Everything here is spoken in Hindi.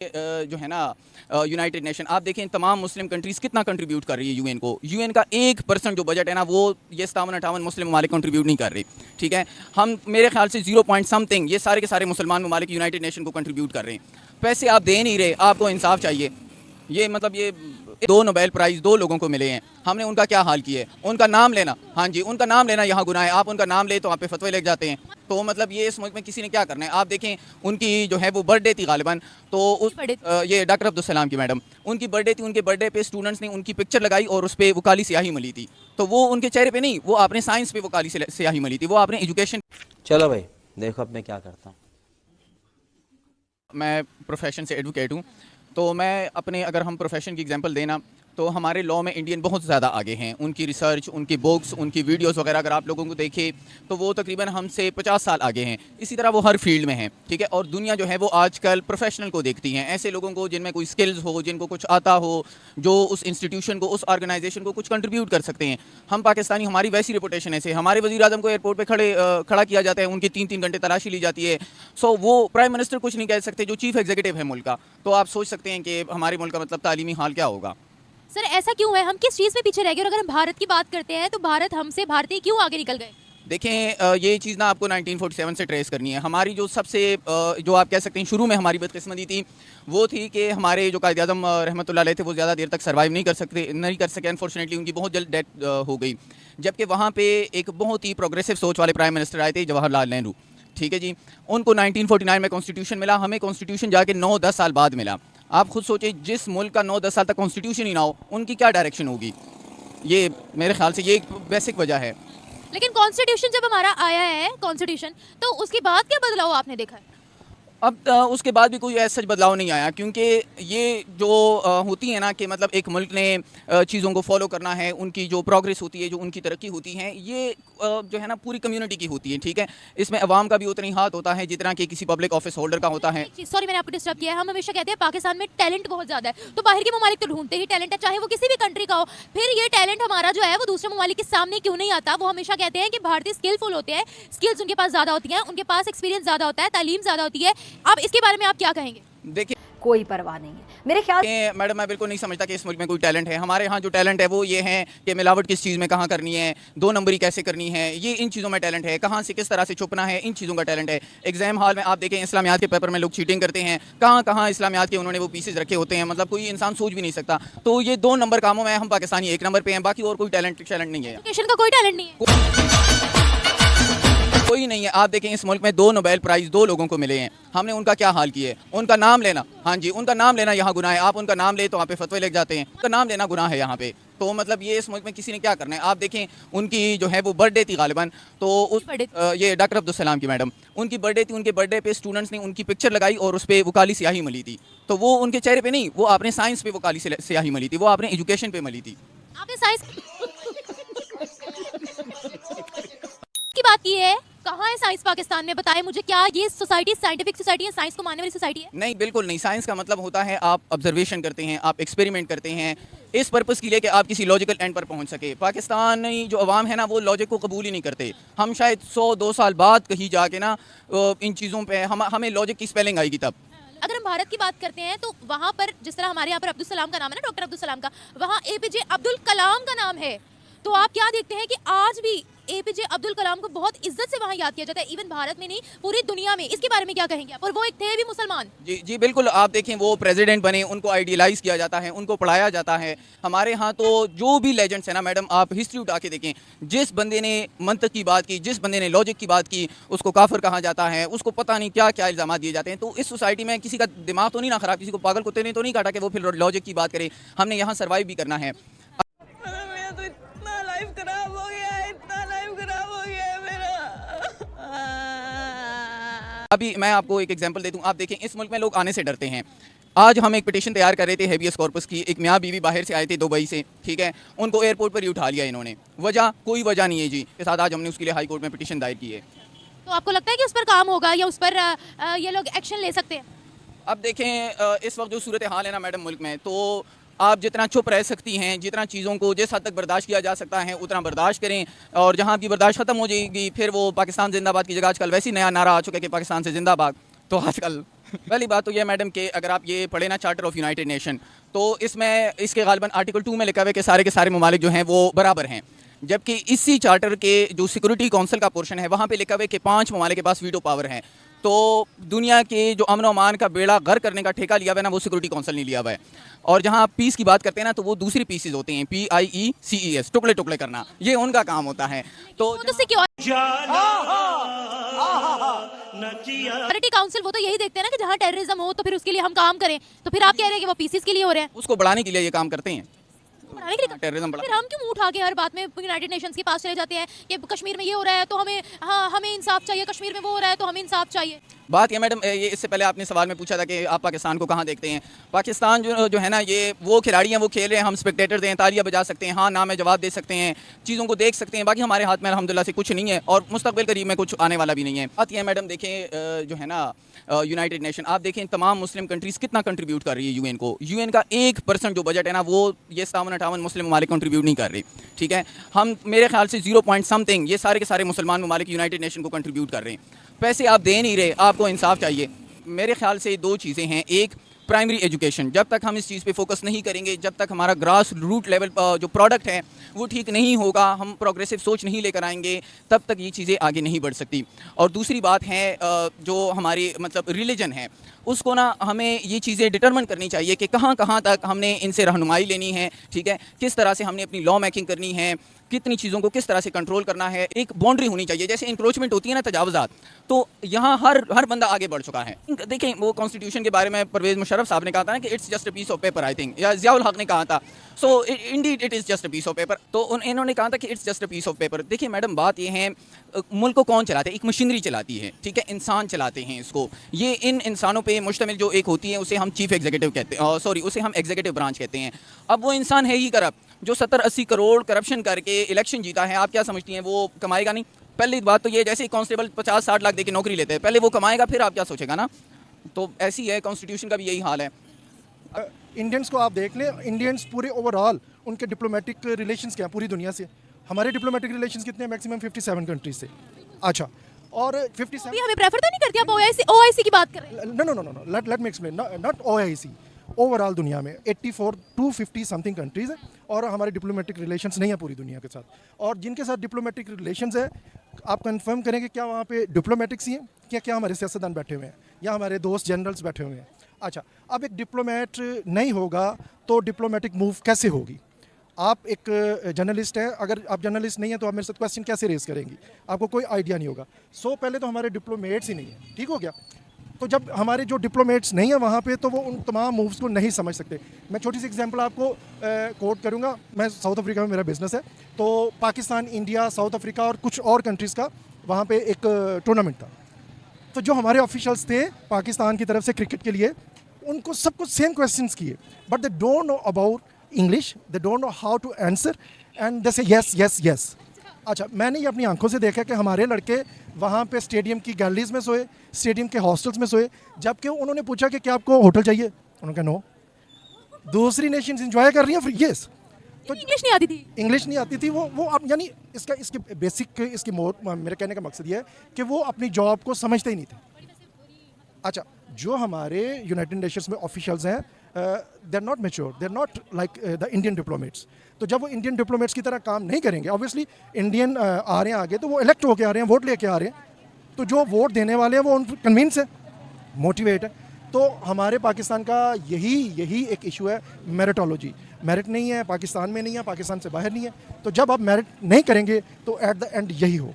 जो है ना यूनाइटेड नेशन, आप देखें तमाम मुस्लिम कंट्रीज कितना कंट्रीब्यूट कर रही है यूएन को। यूएन का 1% जो बजट है ना, वो ये 57-58 मुस्लिम ममालिक कंट्रीब्यूट नहीं कर रही। ठीक है, हम मेरे ख्याल से 0 पॉइंट समथिंग ये सारे के सारे मुसलमान ममालिक यूनाइटेड नेशन को कंट्रीब्यूट कर रहे हैं। पैसे आप दे नहीं रहे, आपको इंसाफ चाहिए। ये मतलब ये 2 नोबेल प्राइज़ 2 लोगों को मिले हैं, हमने उनका क्या हाल किया है? उनका नाम लेना, हाँ जी, उनका नाम लेना यहाँ गुनाह है। आप उनका नाम ले तो आप पे फतवे लग जाते हैं। तो मतलब ये इस मुल्क में किसी ने क्या करना है? आप देखें उनकी जो है वो बर्थडे थी गालिबन, तो उस ये डॉक्टर अब्दुल सलाम की मैडम, उनकी बर्थडे थी। उनके बर्थडे पे स्टूडेंट्स ने उनकी पिक्चर लगाई और उस पर वो काली स्याही मली थी। तो वो उनके चेहरे पे नहीं, वो आपने साइंस पे वो काली स्याही मली थी, वो आपने एजुकेशन। चलो भाई देखो अब मैं क्या करता हूँ। मैं प्रोफेशन से एडवोकेट हूँ, तो मैं अपने अगर हम प्रोफेशन की एग्जांपल देना तो हमारे लॉ में इंडियन बहुत ज़्यादा आगे हैं। उनकी रिसर्च, उनकी बुक्स, उनकी वीडियोस वगैरह अगर आप लोगों को देखें तो वो तकरीबन हमसे 50 साल आगे हैं। इसी तरह वो हर फील्ड में हैं। ठीक है, और दुनिया जो है वो आजकल प्रोफेशनल को देखती हैं, ऐसे लोगों को जिनमें कोई स्किल्स हो, जिनको कुछ आता हो, जो उस इंस्टीट्यूशन को, उस ऑर्गेनाइजेशन को कुछ कंट्रीब्यूट कर सकते हैं। हम पाकिस्तानी, हमारी वैसी रेपुटेशन ऐसे, हमारे वज़ीर आज़म को एयरपोर्ट पर खड़ा किया जाता है, उनकी 3-3 घंटे तलाशी ली जाती है। सो वो प्राइम मिनिस्टर कुछ नहीं कह सकते, जो चीफ़ एग्जीक्यूटिव है मुल्क का। तो आप सोच सकते हैं कि हमारे मुल्क का मतलब तालीमी हाल क्या होगा। सर ऐसा क्यों है, हम किस चीज़ में पीछे रह गए? और अगर हम भारत की बात करते हैं तो भारत हमसे, भारतीय क्यों आगे निकल गए? देखें, ये चीज़ ना आपको 1947 से ट्रेस करनी है। हमारी जो सबसे जो आप कह सकते हैं शुरू में हमारी बदकिस्मती थी, वो थी कि हमारे जो कायद आज़म रहमतुल्लाह अलैह थे, वो ज़्यादा देर तक सर्वाइव नहीं कर सके। अनफॉर्चुनेटली उनकी बहुत जल्द डेथ हो गई। जबकि वहाँ पे एक बहुत ही प्रोग्रेसिव सोच वाले प्राइम मिनिस्टर आए थे, जवाहरलाल नेहरू। ठीक है जी, उनको 1949 में कॉन्स्टिट्यूशन मिला, हमें कॉन्स्टिट्यूशन जाके 9-10 साल बाद मिला। आप खुद सोचिए, जिस मुल्क का 9-10 साल तक कॉन्स्टिट्यूशन ही ना हो, उनकी क्या डायरेक्शन होगी? ये मेरे ख्याल से ये एक बेसिक वजह है। लेकिन कॉन्स्टिट्यूशन जब हमारा आया है कॉन्स्टिट्यूशन, तो उसके बाद क्या बदलाव आपने देखा है? अब उसके बाद भी कोई ऐसा सच बदलाव नहीं आया, क्योंकि ये जो होती है ना कि मतलब एक मुल्क ने चीज़ों को फॉलो करना है, उनकी जो प्रोग्रेस होती है, जो उनकी तरक्की होती है, ये जो है ना पूरी कम्युनिटी की होती है। ठीक है, इसमें अवाम का भी उतना ही हाथ होता है जितना कि किसी पब्लिक ऑफिस होल्डर का होता है। सॉरी मैंने आपको डिस्टर्ब किया है। हम हमेशा कहते हैं पाकिस्तान में टैलेंट बहुत ज़्यादा है, तो बाहर के ममालिक तो ढूंढते ही टैलेंट है, चाहे वो किसी भी कंट्री का हो। फिर ये टैलेंट हमारा जो है वो दूसरे ममालिक के सामने क्यों नहीं आता? वो हमेशा कहते हैं कि भारतीय स्किलफुल होते हैं, स्किल्स उनके पास ज़्यादा होती हैं, उनके पास एक्सपीरियंस ज़्यादा होता है, तालीम ज़्यादा होती है। अब इसके बारे में आप क्या कहेंगे? देखिए, कोई परवाह नहीं है मेरे ख्याल। मैडम मैं बिल्कुल नहीं समझता कि इस मुल्क में कोई टैलेंट है। हमारे यहाँ जो टैलेंट है वो ये है कि मिलावट किस चीज़ में कहाँ करनी है, 2 नंबरी कैसे करनी है, ये इन चीज़ों में टैलेंट है। कहाँ से किस तरह से छुपना है, इन चीज़ों का टैलेंट है। एग्जाम हॉल में आप देखें, इस्लामियात के पेपर में लोग चीटिंग करते हैं, कहाँ कहाँ इस्लामियात के उन्होंने वो पीसेज रखे होते हैं, मतलब कोई इंसान सोच भी नहीं सकता। तो ये 2 नंबर कामों में हम पाकिस्तानी 1 नंबर पे हैं, बाकी और कोई टैलेंट नहीं है। एजुकेशन का कोई टैलेंट नहीं है, कोई नहीं है। आप देखें इस मुल्क में 2 नोबेल प्राइज़ 2 लोगों को मिले हैं, हमने उनका क्या हाल किया है? उनका नाम लेना, हाँ जी, उनका नाम लेना यहाँ गुनाह है। आप उनका नाम ले तो आप पे फतवे लग जाते हैं, उनका नाम लेना गुनाह है यहाँ पे। तो मतलब ये इस मुल्क में किसी ने क्या करना है? आप देखें उनकी जो है वो बर्थडे थी गालिबन, तो उस ये डॉक्टर अब्दुल सलाम की मैडम, उनकी बर्थडे थी। उनके बर्थडे पे स्टूडेंट्स ने उनकी पिक्चर लगाई और उस पर वो काली स्याही मली थी। तो वो उनके चेहरे पे नहीं, वो आपने साइंस पे वो काली स्याही मली थी, वो आपने एजुकेशन पे मली थी। आपने साइंस की बात की है। कहाँ है साइंस पाकिस्तान में? बताएं मुझे, क्या ये सोसाइटी साइंटिफिक सोसाइटी है, साइंस को मानने वाली सोसाइटी है? नहीं, बिल्कुल नहीं। साइंस का मतलब होता है आप ऑब्जर्वेशन करते हैं, आप एक्सपेरिमेंट करते हैं, इस पर्पज़ के लिए कि आप किसी लॉजिकल एंड पर पहुंच सके। पाकिस्तानी जो अवाम है ना, वो लॉजिक को कबूल ही नहीं करते। हम शायद 100-2 साल बाद कहीं जाके ना इन चीज़ों पे हमें लॉजिक की स्पेलिंग आएगी तब। अगर हम भारत की बात करते हैं तो वहाँ पर जिस तरह हमारे यहाँ पर अब्दुल सलाम का नाम है ना, डॉक्टर अब्दुल सलाम का, वहाँ एपीजे अब्दुल कलाम का नाम है। तो आप क्या देखते हैं कि आज भी एपीजे अब्दुल कलाम को बहुत इज्जत से वहाँ याद किया जाता है, इवन भारत में नहीं पूरी दुनिया में। इसके बारे में क्या कहेंगे आप? और वो एक थे भी मुसलमान। जी जी बिल्कुल, आप देखें वो प्रेसिडेंट बने, उनको आइडियलाइज़ किया जाता है, उनको पढ़ाया जाता है। हमारे यहाँ तो जो भी लेजेंड्स हैं ना मैडम, आप हिस्ट्री उठा के देखें, जिस बंदे ने मंतक की बात की, जिस बंदे ने लॉजिक की बात की, उसको काफिर कहा जाता है, उसको पता नहीं क्या क्या इल्ज़ाम दिए जाते हैं। तो इस सोसाइटी में किसी का दिमाग तो नहीं ना ख़राब, किसी को पागल कुत्ते ने तो नहीं काटा कि वो फिर लॉजिक की बात करे। हमने यहाँ सर्वाइव भी करना है। अभी मैं आपको एक एग्जांपल दे दूं, आप देखें इस मुल्क में लोग आने से डरते हैं। आज हम एक पिटीशन तैयार कर रहे थे हेबियस कॉर्पस की, एक मियाँ बीवी बाहर से आए थे दुबई से, ठीक है, उनको एयरपोर्ट पर ही उठा लिया इन्होंने। वजह कोई वजह नहीं है जी, के साथ आज हमने उसके लिए हाई कोर्ट में पिटीशन दायर की है। तो आपको लगता है कि उस पर काम होगा या उस पर ये लोग एक्शन ले सकते हैं? अब देखें इस वक्त जो सूरत हाल है ना मैडम मुल्क में, तो आप जितना चुप रह सकती हैं, जितना चीज़ों को जिस हद तक बर्दाश्त किया जा सकता है उतना बर्दाश्त करें। और जहाँ आपकी बर्दाश्त ख़त्म हो जाएगी फिर वो पाकिस्तान जिंदाबाद की जगह आजकल वैसे ही नया नारा आ चुका है कि पाकिस्तान से जिंदाबाद। तो आजकल पहली बात तो ये मैडम कि अगर आप ये पढ़े ना चार्टर ऑफ यूनाइटेड नेशन, तो इसमें इसके गालिबन आर्टिकल 2 में लिखा हुआ है कि के सारे ममालिक जो हैं वो बराबर हैं, जबकि इसी चार्टर के जो सिक्योरिटी काउंसिल का पोर्शन है वहाँ पे लिखा हुआ है कि 5 ममालिक के पास वीटो पावर है। तो दुनिया के जो अमन और अमान का बेड़ा गर्क करने का ठेका लिया हुआ है ना, वो सिक्योरिटी काउंसिल नहीं लिया हुआ है। और जहाँ आप पीस की बात करते हैं ना, तो वो दूसरी पीसेज होते हैं, PIECES, टुकड़े टुकड़े करना, ये उनका काम होता है। तो सिक्योरिटी काउंसिल वो तो यही देखते हैं ना कि जहाँ टेररिज्म हो तो फिर उसके लिए हम काम करें, तो फिर आप कह रहे हैं कि वो पीसीस के लिए हो रहे हैं, उसको बढ़ाने के लिए ये काम करते हैं, बनाने के लिए। टेररिज्म फिर हम क्यों उठा के हर बात में यूनाइटेड नेशंस के पास चले जाते हैं कि कश्मीर में ये हो रहा है तो हमें, हाँ हमें इंसाफ चाहिए, कश्मीर में वो हो रहा है तो हमें इंसाफ चाहिए। बात ये मैडम, ये इससे पहले आपने सवाल में पूछा था कि आप पाकिस्तान को कहाँ देखते हैं। पाकिस्तान जो है ना, ये वो खिलाड़ी हैं, वो खेल रहे हैं, हम स्पेक्टेटर्स हैं, तालियां बजा सकते हैं, हाँ ना में जवाब दे सकते हैं, चीज़ों को देख सकते हैं, बाकी हमारे हाथ में अल्हम्दुलिल्लाह से कुछ नहीं है और मुस्तकबिल करीब में कुछ आने वाला भी नहीं है। बात ये मैडम देखें, जो है ना यूनाइटेड नेशन, आप देखें तमाम मुस्लिम कंट्रीज़ कितना कंट्रीब्यूट कर रही है यूएन को। यूएन का 1% जो बजट है ना, वो ये 57-58 मुस्लिम ममालिक कंट्रीब्यूट नहीं कर रही, ठीक है। हम मेरे ख्याल से 0 पॉइंट समथिंग ये सारे के सारे मुसलमान ममालिक यूनाइटेड नेशन को कंट्रीब्यूट कर रहे हैं। पैसे आप दे नहीं रहे, आपको इंसाफ चाहिए। मेरे ख्याल से 2 चीज़ें हैं। एक, प्राइमरी एजुकेशन, जब तक हम इस चीज़ पे फोकस नहीं करेंगे, जब तक हमारा ग्रास रूट लेवल जो प्रोडक्ट है वो ठीक नहीं होगा, हम प्रोग्रेसिव सोच नहीं लेकर आएंगे, तब तक ये चीज़ें आगे नहीं बढ़ सकती। और दूसरी बात है, जो हमारी मतलब रिलीजन है, उसको ना हमें ये चीज़ें डिटरमिन करनी चाहिए कि कहाँ कहाँ तक हमने इनसे रहनुमाई लेनी है, ठीक है, किस तरह से हमने अपनी लॉ मेकिंग करनी है, कितनी चीज़ों को किस तरह से कंट्रोल करना है। एक बाउंड्री होनी चाहिए, जैसे इंक्रोचमेंट होती है ना, तजावुज़ात, तो यहाँ हर बंदा आगे बढ़ चुका है। देखें, वो कॉन्स्टिट्यूशन के बारे में परवेज़ मुशर्रफ साहब ने कहा था ना कि it's just a piece of paper, I think, या ज़ियाउल हक ने कहा था। So indeed it is just a piece of paper. तो इन्होंने कहा था कि it's just a piece of paper. देखिए मैडम, बात ये है, मुल्क को कौन चलाते हैं? एक मशीनरी चलाती है, ठीक है, इंसान चलाते हैं इसको। ये इन इंसानों पे मुश्तमिल जो एक होती है, उसे हम चीफ एग्जीक्यूटिव कहते हैं, सॉरी, उसे हम एग्जीक्यूटिव ब्रांच कहते हैं। अब वो इंसान है ही करप्ट, जो 70-80 करोड़ करप्शन करके इलेक्शन जीता है। आप क्या समझती हैं वो कमाएगा नहीं? पहली बात तो ये, जैसे कांस्टेबल 50-60 लाख देके नौकरी लेते हैं, पहले वो कमाएगा, फिर आप क्या सोचेगा ना। तो ऐसी है, कॉन्स्टिट्यूशन का भी यही हाल है। इंडियंस को आप देख लें, इंडियंस पूरे ओवरऑल उनके डिप्लोमेटिक रिलेशंस क्या हैं पूरी दुनिया से। हमारे डिप्लोमेटिक रिलेशंस कितने हैं? मैक्सिमम 57 कंट्रीज से। अच्छा, और 57 अभी हमें प्रेफर तो नहीं करती, आप OIC की बात कर रहे हैं। No, let me explain, not OIC, overall दुनिया में 84 to 50 समथिंग कंट्रीज़ है और हमारे डिप्लोमेटिक रिलेशंस नहीं है पूरी दुनिया के साथ। और जिनके साथ डिप्लोमेटिक रिलेशंस है, आप कंफर्म करें कि क्या वहाँ पे डिप्लोमेटिक्स ही हैं, क्या हमारे सियासतदान बैठे हुए हैं या हमारे दोस्त जनरल्स बैठे हुए हैं? अच्छा, अब एक डिप्लोमेट नहीं होगा तो डिप्लोमेटिक मूव कैसे होगी? आप एक जर्नलिस्ट हैं, अगर आप जर्नलिस्ट नहीं हैं तो आप मेरे साथ क्वेश्चन कैसे रेज करेंगी? आपको कोई आइडिया नहीं होगा। पहले तो हमारे डिप्लोमेट्स ही नहीं है, ठीक हो गया। तो जब हमारे जो डिप्लोमेट्स नहीं है वहाँ पे, तो वो उन तमाम मूव्स को नहीं समझ सकते। मैं छोटी सी एग्जांपल आपको कोट करूँगा। मैं साउथ अफ्रीका में मेरा बिजनेस है, तो पाकिस्तान, इंडिया, साउथ अफ्रीका और कुछ और कंट्रीज़ का वहाँ पे एक टूर्नामेंट था। तो जो हमारे ऑफिशियल्स थे पाकिस्तान की तरफ से क्रिकेट के लिए, उनको सब कुछ सेम क्वेश्चंस किए, but they don't know about English, they don't know how to answer, and they say yes yes yes. अच्छा, मैंने ये अपनी आंखों से देखा कि हमारे लड़के वहाँ पे स्टेडियम की गैलरीज में सोए, स्टेडियम के हॉस्टल्स में सोए, जबकि उन्होंने पूछा कि क्या आपको होटल चाहिए, उन्होंने कहा नो। दूसरी नेशंस एंजॉय कर रही हैं, फिर यस। तो इंग्लिश नहीं आती थी, इंग्लिश नहीं आती थी वो अब, यानी इसके बेसिक, इसकी मेरे कहने का मकसद ये है कि वो अपनी जॉब को समझते ही नहीं थे। अच्छा, जो हमारे यूनाइटेड नेशंस में ऑफिशियल्स हैं, they are not mature, they are not like the Indian diplomats. तो जब वो इंडियन डिप्लोमेट्स की तरह काम नहीं करेंगे, ऑब्वियसली इंडियन आ रहे हैं आगे, तो वो इलेक्ट होके आ रहे हैं, वोट लेके आ रहे हैं, तो जो वोट देने वाले हैं वो उन कन्विंस है, मोटिवेट है। तो हमारे पाकिस्तान का यही एक इशू है, मेरिटोलॉजी। मेरिट नहीं है, पाकिस्तान में नहीं है, पाकिस्तान से बाहर नहीं है। तो जब आप मेरिट नहीं करेंगे तो एट द एंड यही होगा।